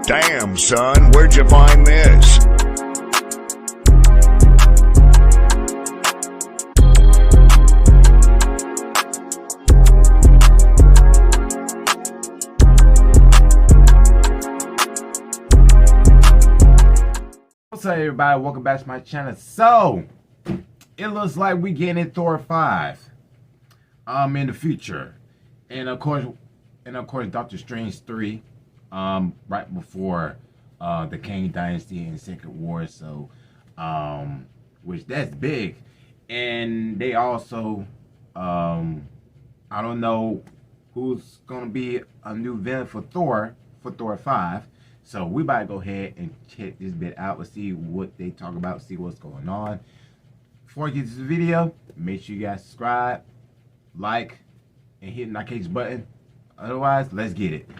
Damn, son, where'd you find this? What's up, everybody? Welcome back to my channel. So it looks like we getting Thor 5 in the future, and of course Doctor Strange 3 right before the Kang Dynasty and Secret War. So which that's big. And they also I don't know who's gonna be a new villain for Thor 5. So we about to go ahead and check this bit out and see what they talk about, see what's going on. Before I get to this video, make sure you guys subscribe, like, and hit the notification button. Otherwise, let's get it.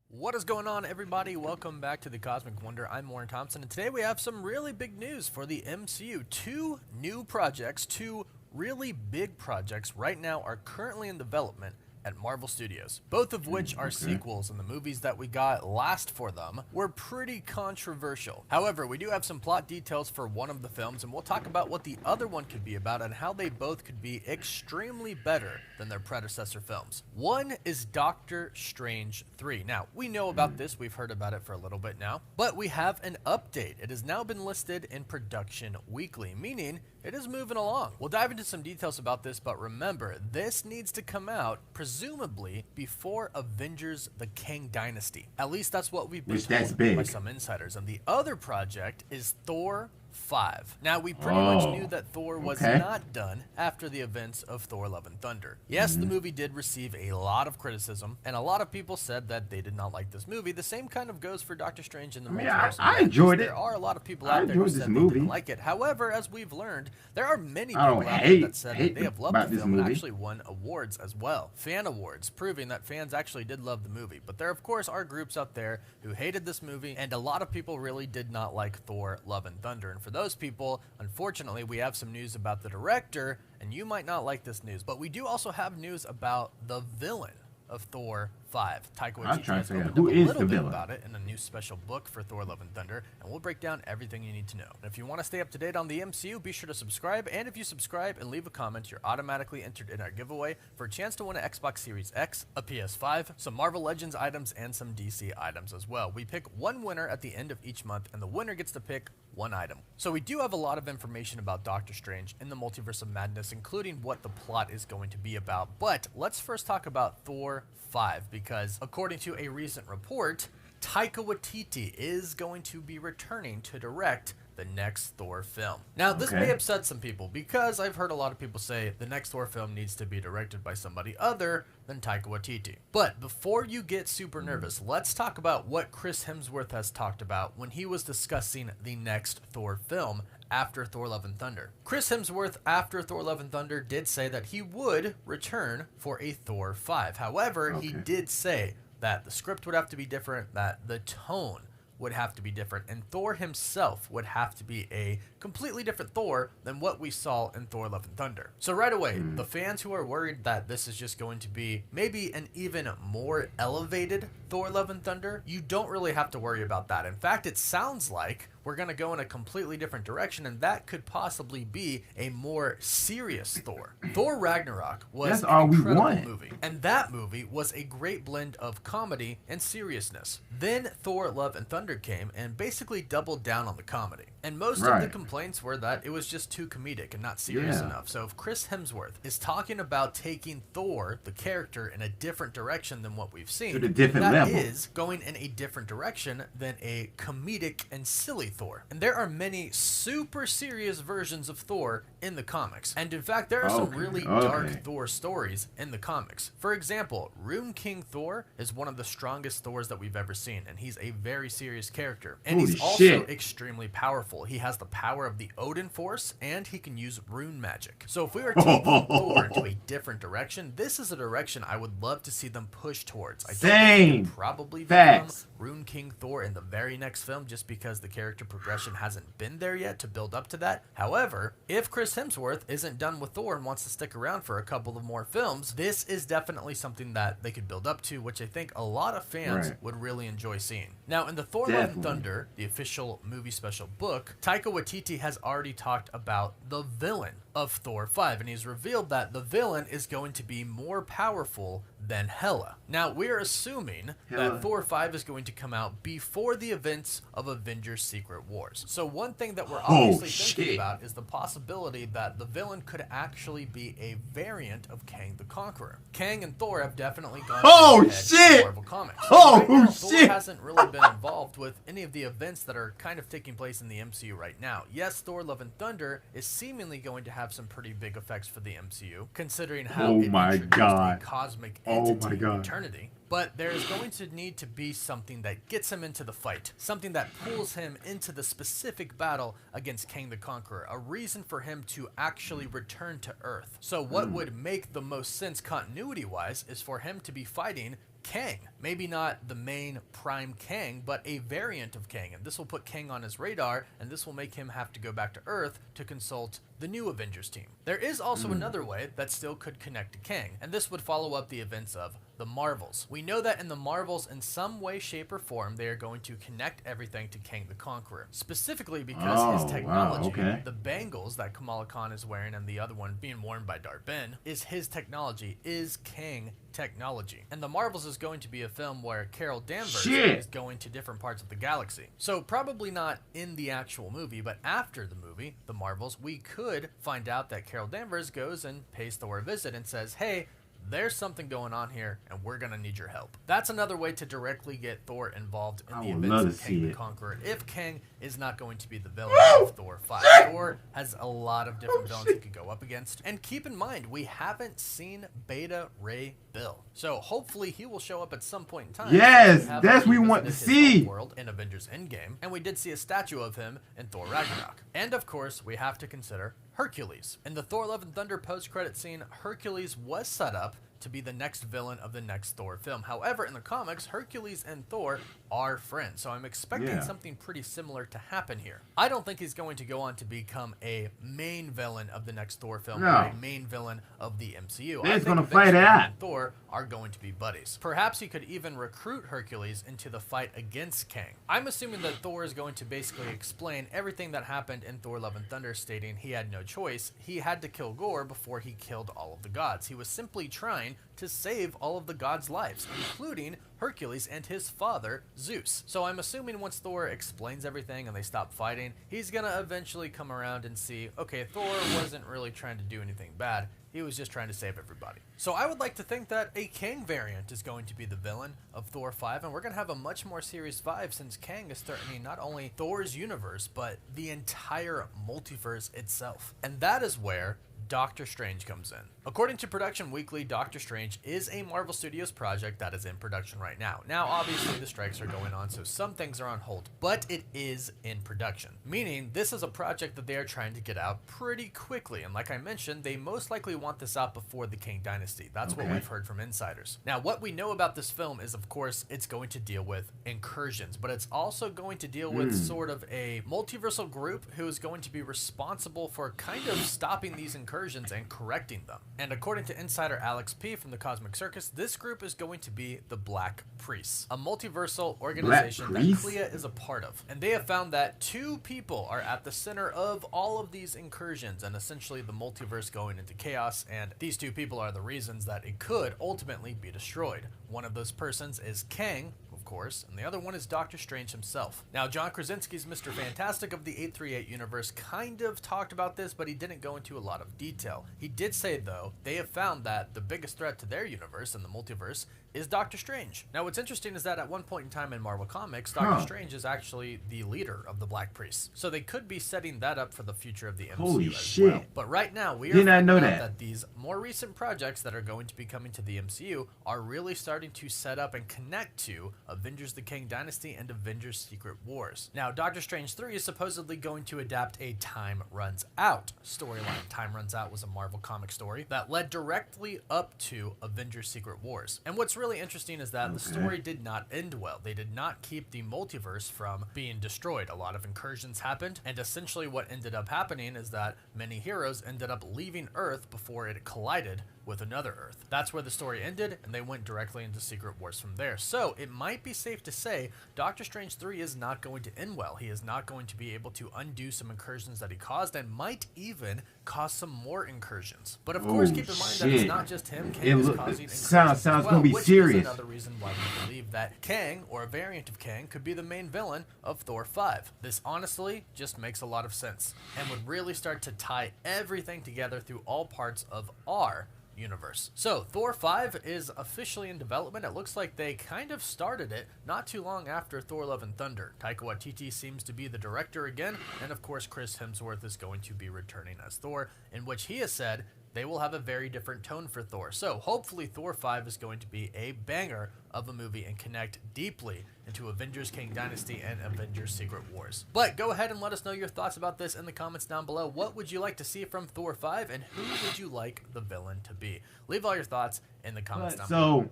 What is going on, everybody? Welcome back to the Cosmic Wonder. I'm Warren Thompson, and today we have some really big news for the MCU. Two new projects, two really big projects right now are currently in development at Marvel Studios, both of which are sequels, and the movies that we got last for them were pretty controversial. However, we do have some plot details for one of the films, and we'll talk about what the other one could be about and how they both could be extremely better than their predecessor films. One is Doctor Strange 3. Now, we know about this, we've heard about it for a little bit now, but we have an update. It has now been listed in Production Weekly, meaning it is moving along. We'll dive into some details about this, but remember, this needs to come out presumably before Avengers: The Kang Dynasty. At least that's what we've been told by some insiders. And the other project is Thor 5. Now, we pretty much knew that Thor was not done after the events of Thor: Love and Thunder. Yes, the movie did receive a lot of criticism, and a lot of people said that they did not like this movie. The same kind of goes for Doctor Strange in the Multiverse. I enjoyed it. There are a lot of people out there who said they didn't like it. However, as we've learned, there are many people out there that said that they have loved the film and actually won awards as well. Fan awards, proving that fans actually did love the movie. But there, of course, are groups out there who hated this movie, and a lot of people really did not like Thor: Love and Thunder. And for those people, unfortunately, we have some news about the director, and you might not like this news, but we do also have news about the villain of Thor 5. Taika Waititi has opened up a little bit about it in a new special book for Thor: Love and Thunder, and we'll break down everything you need to know. And if you want to stay up to date on the MCU, be sure to subscribe, and if you subscribe and leave a comment, you're automatically entered in our giveaway for a chance to win an Xbox Series X, a PS5, some Marvel Legends items, and some DC items as well. We pick one winner at the end of each month, and the winner gets to pick one item. So we do have a lot of information about Doctor Strange in the Multiverse of Madness, including what the plot is going to be about. But let's first talk about Thor 5, because according to a recent report, Taika Waititi is going to be returning to direct the next Thor film. Now, this may upset some people, because I've heard a lot of people say the next Thor film needs to be directed by somebody other than Taika Waititi. But before you get super nervous, let's talk about what Chris Hemsworth has talked about when he was discussing the next Thor film after Thor: Love and Thunder. Chris Hemsworth, after Thor: Love and Thunder, did say that he would return for a Thor 5. However, he did say that the script would have to be different, that the tone would have to be different, and Thor himself would have to be a completely different Thor than what we saw in Thor: Love and Thunder. So right away, the fans who are worried that this is just going to be maybe an even more elevated Thor: Love and Thunder, you don't really have to worry about that. In fact, it sounds like we're going to go in a completely different direction, and that could possibly be a more serious Thor. Thor Ragnarok was an incredible movie, and that movie was a great blend of comedy and seriousness. Then Thor: Love and Thunder came and basically doubled down on the comedy. And most of the complaints were that it was just too comedic and not serious enough. So if Chris Hemsworth is talking about taking Thor, the character, in a different direction than what we've seen, that is going in a different direction than a comedic and silly Thor. And there are many super serious versions of Thor in the comics. And in fact, there are some really dark Thor stories in the comics. For example, Rune King Thor is one of the strongest Thors that we've ever seen, and he's a very serious character. And he's also extremely powerful. He has the power of the Odin Force, and he can use rune magic. So if we were taking Thor into a different direction, this is a direction I would love to see them push towards. I think he could probably become Rune King Thor in the very next film, just because the character character progression hasn't been there yet to build up to that. However, if Chris Hemsworth isn't done with Thor and wants to stick around for a couple of more films, this is definitely something that they could build up to, which I think a lot of fans would really enjoy seeing. Now, in the Thor Love and Thunder, the official movie special book, Taika Waititi has already talked about the villain of Thor 5, and he's revealed that the villain is going to be more powerful than Hela. Now, we're assuming that Thor 5 is going to come out before the events of Avengers Secret Wars. So one thing that we're obviously thinking about is the possibility that the villain could actually be a variant of Kang the Conqueror. Kang and Thor have definitely gone ahead in Marvel Comics. Thor hasn't really been involved with any of the events that are kind of taking place in the MCU right now. Yes, Thor Love and Thunder is seemingly going to have some pretty big effects for the MCU, considering how it introduced a cosmic entity in Eternity. But there's going to need to be something that gets him into the fight, something that pulls him into the specific battle against Kang the Conqueror, a reason for him to actually return to Earth. So what would make the most sense continuity-wise is for him to be fighting Kang. Maybe not the main prime Kang, but a variant of Kang. And this will put Kang on his radar, and this will make him have to go back to Earth to consult the new Avengers team. There is also another way that still could connect to Kang, and this would follow up the events of the Marvels. We know that in the Marvels, in some way, shape, or form, they are going to connect everything to Kang the Conqueror. Specifically because his technology, the bangles that Kamala Khan is wearing and the other one being worn by Dar-Benn, is his technology, is Kang technology. And the Marvels is going to be a film where Carol Danvers is going to different parts of the galaxy. So probably not in the actual movie, but after the movie, the Marvels, we could find out that Carol Danvers goes and pays Thor a visit and says, hey, there's something going on here, and we're going to need your help. That's another way to directly get Thor involved in the events of Kang the Conqueror, if Kang is not going to be the villain of Thor 5. Thor has a lot of different villains he could go up against. And keep in mind, we haven't seen Beta Ray Bill. So hopefully he will show up at some point in time. Yes, that's what we want to see. World in Avengers Endgame, and we did see a statue of him in Thor Ragnarok. And of course, we have to consider Hercules. In the Thor Love and Thunder post-credit scene, Hercules was set up to be the next villain of the next Thor film. However, in the comics, Hercules and Thor are friends, so I'm expecting something pretty similar to happen here. I don't think he's going to go on to become a main villain of the next Thor film, or a main villain of the MCU. He's going to fight out. And Thor are going to be buddies. Perhaps he could even recruit Hercules into the fight against Kang. I'm assuming that Thor is going to basically explain everything that happened in Thor Love and Thunder, stating he had no choice. He had to kill Gore before he killed all of the gods. He was simply trying to save all of the gods' lives, including Hercules and his father, Zeus. So I'm assuming once Thor explains everything and they stop fighting, he's gonna eventually come around and see, okay, Thor wasn't really trying to do anything bad. He was just trying to save everybody. So I would like to think that a Kang variant is going to be the villain of Thor 5, and we're going to have a much more serious vibe since Kang is threatening not only Thor's universe, but the entire multiverse itself. And that is where Doctor Strange comes in. According to Production Weekly, Doctor Strange is a Marvel Studios project that is in production right now. Now, obviously, the strikes are going on, so some things are on hold, but it is in production, meaning this is a project that they are trying to get out pretty quickly. And like I mentioned, they most likely want this out before the Kang Dynasty. That's what we've heard from insiders. Now, what we know about this film is, of course, it's going to deal with incursions, but it's also going to deal with sort of a multiversal group who is going to be responsible for kind of stopping these incursions and correcting them. And according to insider Alex P. from the Cosmic Circus, this group is going to be the Black Priests, a multiversal organization that Clea is a part of. And they have found that 2 people are at the center of all of these incursions and essentially the multiverse going into chaos, and these 2 people are the reasons that it could ultimately be destroyed. One of those persons is Kang, of course, and the other one is Doctor Strange himself. Now, John Krasinski's Mr. Fantastic of the 838 universe kind of talked about this, but he didn't go into a lot of detail. He did say, though, they have found that the biggest threat to their universe and the multiverse is Doctor Strange. Now, what's interesting is that at one point in time in Marvel Comics, Doctor Strange is actually the leader of the Black Priests. So they could be setting that up for the future of the MCU as well. But right now, we are finding out that these more recent projects that are going to be coming to the MCU are really starting to set up and connect to a Avengers the Kang Dynasty and Avengers Secret Wars. Now, Doctor Strange 3 is supposedly going to adapt a Time Runs Out storyline. Time Runs Out was a Marvel comic story that led directly up to Avengers Secret Wars. And what's really interesting is that the story did not end well. They did not keep the multiverse from being destroyed. A lot of incursions happened, and essentially what ended up happening is that many heroes ended up leaving Earth before it collided with another Earth. That's where the story ended, and they went directly into Secret Wars from there. So it might be safe to say Doctor Strange 3 is not going to end well. He is not going to be able to undo some incursions that he caused, and might even cause some more incursions. But of course, keep in mind that it's not just him. Kang is causing incursions sounds gonna be serious. Which is another reason why we believe that Kang, or a variant of Kang, could be the main villain of Thor 5. This honestly just makes a lot of sense, and would really start to tie everything together through all parts of our universe. So Thor 5 is officially in development. It looks like they kind of started it not too long after Thor Love and Thunder. Taika Waititi seems to be the director again, and of course Chris Hemsworth is going to be returning as Thor, in which he has said they will have a very different tone for Thor. So hopefully Thor 5 is going to be a banger of a movie and connect deeply into Avengers Kang Dynasty and Avengers Secret Wars. But go ahead and let us know your thoughts about this in the comments down below. What would you like to see from Thor 5, and who would you like the villain to be? Leave all your thoughts in the comments down below. So,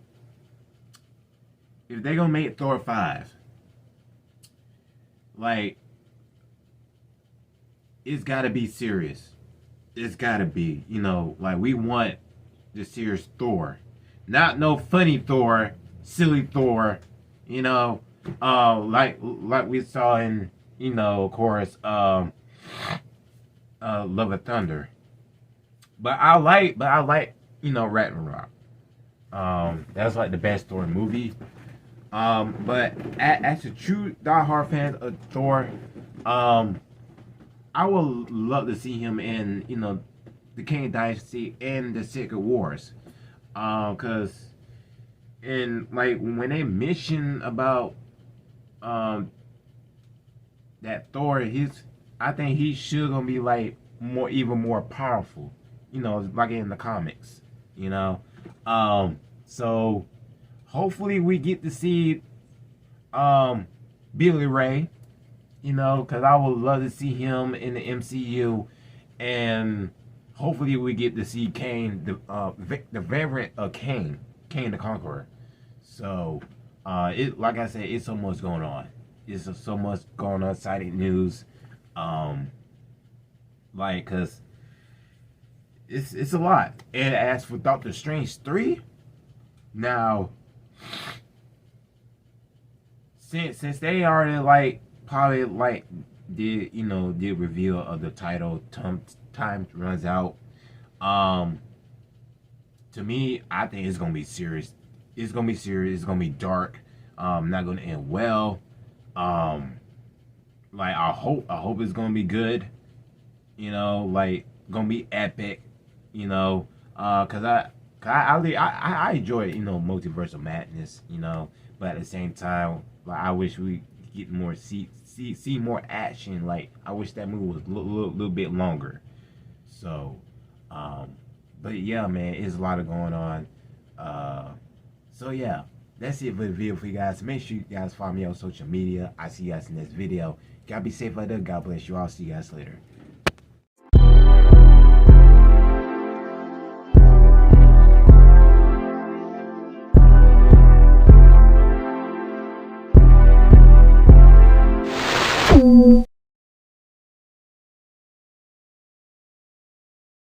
if they're gonna make Thor 5, like, it's gotta be serious. It's gotta be, you know, like, we want the serious Thor. Not no funny Thor, silly Thor, you know, like we saw in, you know, of course, Love and Thunder. But I like, you know, Ragnarok. That's like the best Thor movie. But as a true diehard fan of Thor, I would love to see him in, you know, the Kang Dynasty and the Secret Wars. Cause in, like, when they mention about that Thor, I think he's sure gonna be like even more powerful, you know, like in the comics, you know. So hopefully we get to see Billy Ray, you know, because I would love to see him in the MCU, and hopefully we get to see Kang, the variant of Kang the Conqueror. So, like I said, it's so much going on. It's so much going on, exciting news. Like, cause it's a lot. And as for Doctor Strange 3, now, since they already like probably like did reveal of the title, time runs out. To me, I think it's gonna be serious. It's gonna be serious. It's gonna be dark. Not gonna end well. Like I hope it's gonna be good. You know, like gonna be epic. You know, cause I enjoy, you know, multiversal madness. You know, but at the same time, like I wish we get more see more action. Like I wish that movie was a little bit longer. So, but yeah, man, it's a lot of going on. So yeah, that's it for the video for you guys. Make sure you guys follow me on social media. I see you guys in this video. Gotta be safe out there. God bless you all. See you guys later.